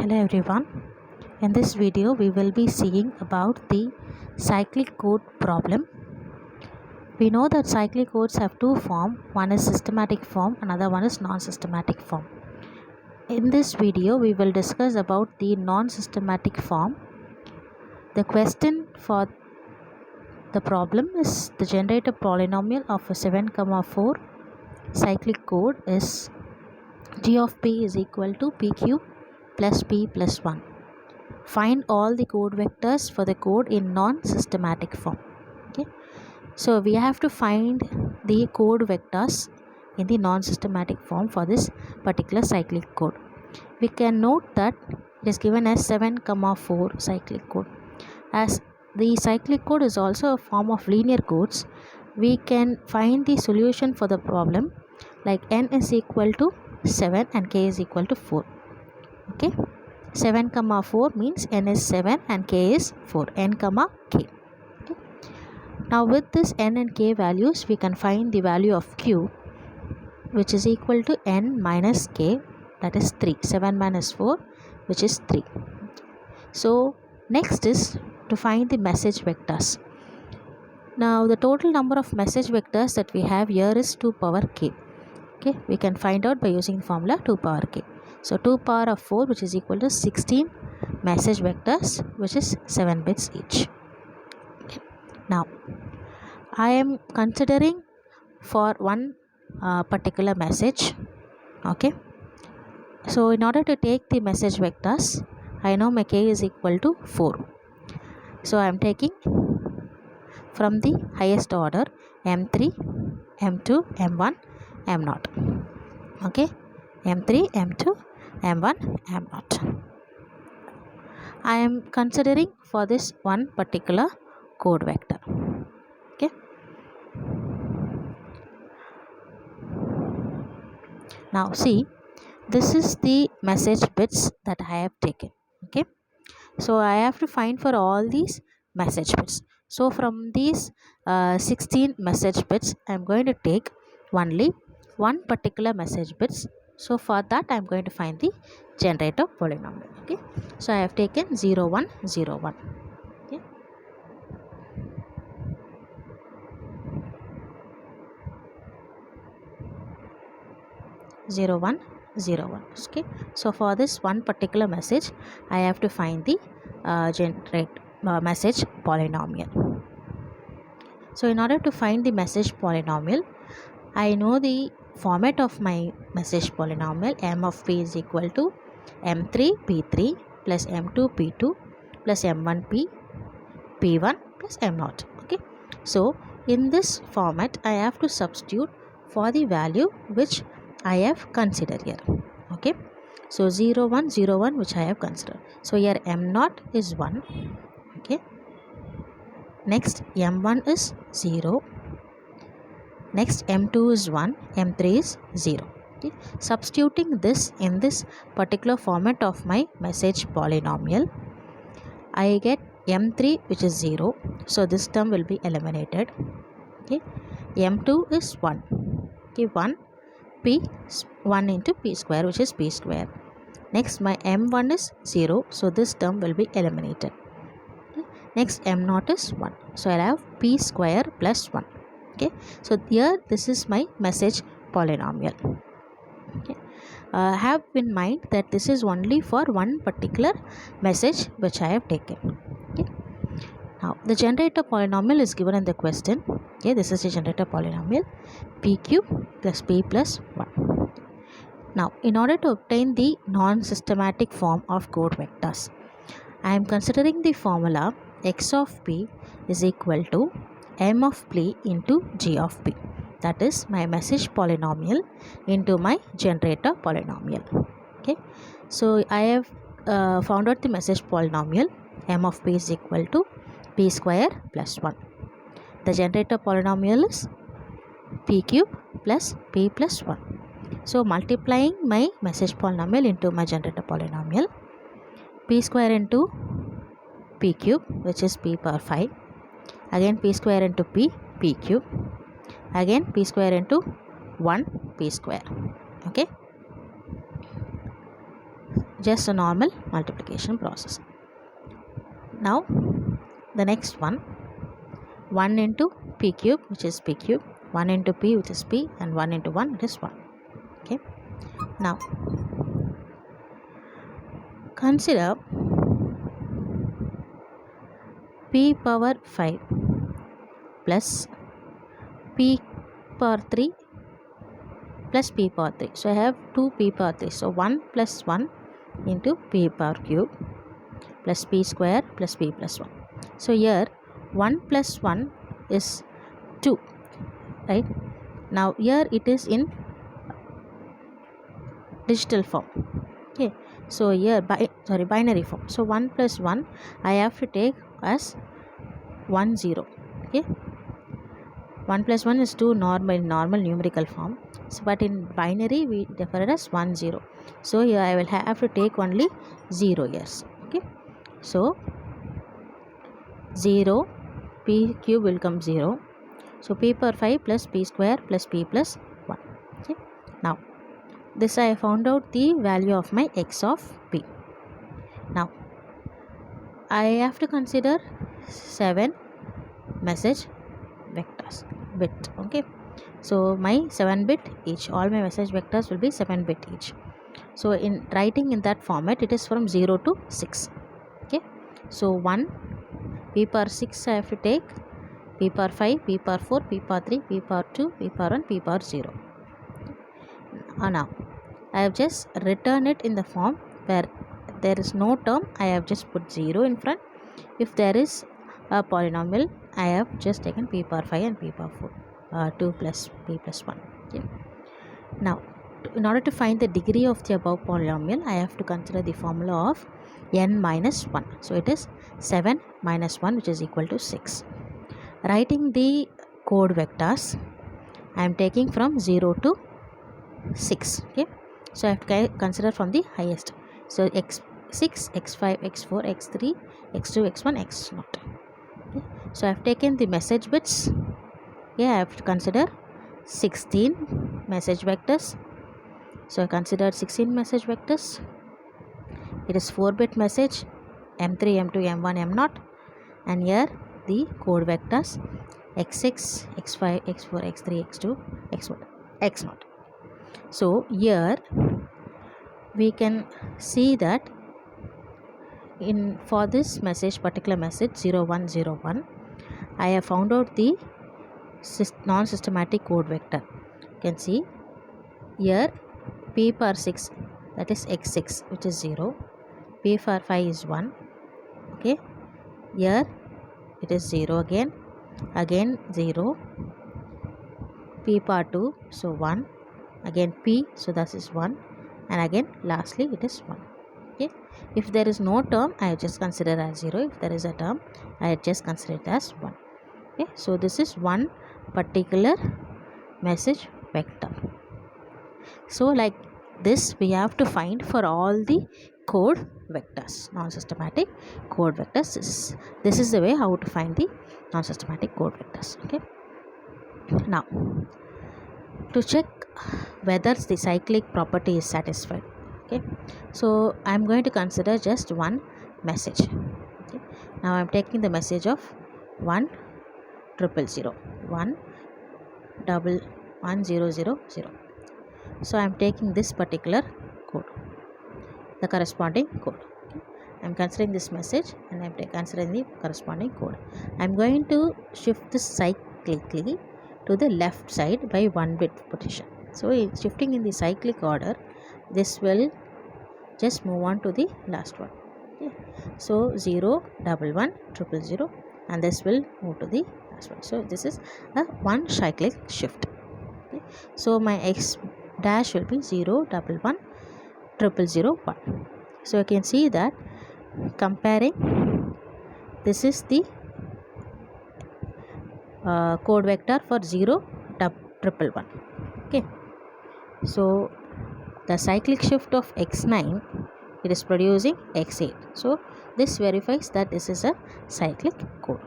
Hello everyone. In this video we will be seeing about the cyclic code problem. We know that cyclic codes have two forms. One is systematic form, another one is non-systematic form. In this video we will discuss about the non-systematic form. The question for the problem is the generated polynomial of a 7,4 cyclic code is g of p is equal to p cube plus p plus 1. Find all the code vectors for the code in non-systematic form. Okay, so we have to find the code vectors in the non-systematic form for this particular cyclic code. We can note that it is given as 7,4 cyclic code. As the cyclic code is also a form of linear codes, we can find the solution for the problem like n is equal to 7 and k is equal to 4. Okay, 7,4 means n is 7 and k is 4, n, k. Okay. Now with this n and k values, we can find the value of q, which is equal to n minus k, that is 3. 7 minus 4, which is 3. So next is to find the message vectors. Now the total number of message vectors that we have here is 2 power k. Okay, we can find out by using the formula 2 power k. So 2 power of 4, which is equal to 16 message vectors, which is 7 bits each. Okay. Now I am considering for one particular message. Okay, so in order to take the message vectors, I know my k is equal to 4. So I am taking from the highest order m3, m2, m1, m0. Okay, m3, m2, m1, m0. I am considering for this one particular code vector. Okay, now see, this is the message bits that I have taken. Okay, so I have to find for all these message bits. So from these 16 message bits, I am going to take only one particular message bits. So for that I am going to find the generator polynomial. Okay, so I have taken 0, 1, 0, 1. Okay, zero one 0 1. Okay, so for this one particular message I have to find the message polynomial. So in order to find the message polynomial, I know the format of my message polynomial. M of p is equal to m3 p3 plus m2 p2 plus m1 p p1 plus m0. Okay, so in this format I have to substitute for the value which I have considered here. Okay, so 0 1 0 1 which I have considered. So here m0 is 1. Okay, next m1 is 0, next m2 is 1, m3 is 0. Okay, substituting this in this particular format of my message polynomial, I get m3 which is 0, so this term will be eliminated. Okay, m2 is 1. Okay, 1 p 1 into p square, which is p square. Next my m1 is 0, so this term will be eliminated. Okay, next m0 is 1, so I'll have p square plus 1. Okay, so here this is my message polynomial. Okay, have in mind that this is only for one particular message which I have taken. Okay, now the generator polynomial is given in the question. Okay, this is the generator polynomial p cube plus p plus 1. Now in order to obtain the non-systematic form of code vectors, I am considering the formula x of p is equal to m of p into g of p. That is my message polynomial into my generator polynomial. Okay, so I have found out the message polynomial. M of p is equal to p square plus 1. The generator polynomial is p cube plus p plus 1. So multiplying my message polynomial into my generator polynomial, p square into p cube, which is p power 5, again p square into p cube, again p square into 1 p square. Okay, just a normal multiplication process. Now the next one, 1 into p cube, which is p cube, 1 into p, which is p, and 1 into 1, it is 1. Okay. Now consider p power 5 plus p power 3 plus p power 3. So I have 2 p power 3. So 1 plus 1 into p power cube plus p square plus p plus 1. So here 1 plus 1 is 2, right? Now here it is in digital form. Okay, so here binary form. So 1 plus 1 I have to take as 1 0. Okay, 1 plus 1 is 2 normal numerical form. So, but in binary we defer it as 1 0. So here I will have to take only 0 years. Okay, so 0 p cube will come 0. So p power 5 plus p square plus p plus 1. Okay, now this I found out the value of my x of p. Now I have to consider 7 message vectors bit. Okay, so my 7 bit each, all my message vectors will be 7 bit each. So in writing in that format, it is from 0 to 6. Okay, so 1 p power 6 I have to take, p power 5, p power 4, p power 3, p power 2, p power 1, p power 0. Now I have just written it in the form where there is no term, I have just put 0 in front. If there is a polynomial, I have just taken p power 5 and p power 4, 2 plus p plus 1. Okay. Now in order to find the degree of the above polynomial, I have to consider the formula of n minus 1. So it is 7 minus 1, which is equal to 6. Writing the code vectors, I am taking from 0 to 6. Okay, so I have to consider from the highest. So x6, x5, x4, x3, x2, x1, x0. Okay, so I have taken the message bits. Okay, I have to consider 16 message vectors. So I considered 16 message vectors. It is 4-bit message, m3, m2, m1, m0, and here the code vectors x6, x5, x4, x3, x2, x1, x0. So here we can see that for this particular message 0101, I have found out the non-systematic code vector. You can see here p power 6, that is x6, which is 0, p power 5 is 1. Okay, here it is 0 again 0, p power 2, so 1, again p, so that is 1, and again lastly it is 1. Okay, if there is no term, I just consider as 0. If there is a term, I just consider it as 1. Okay, so this is one particular message vector. So like this we have to find for all the code vectors, non-systematic code vectors. This is the way how to find the non-systematic code vectors. Okay, now to check whether the cyclic property is satisfied. Okay, so I am going to consider just one message. Okay, now I am taking the message of 1 000 1 11000. So I am taking this particular code, the corresponding code. Okay, I am considering this message and I am considering the corresponding code. I am going to shift this cyclically to the left side by 1-bit position. So shifting in the cyclic order, this will just move on to the last one. Okay, so 0 11 000, and this will move to the last one. So this is a one cyclic shift. Okay, so my x dash will be 0 11 001. So you can see that comparing, this is the code vector for 0 111. Okay, so the cyclic shift of x9, it is producing x8. So this verifies that this is a cyclic code.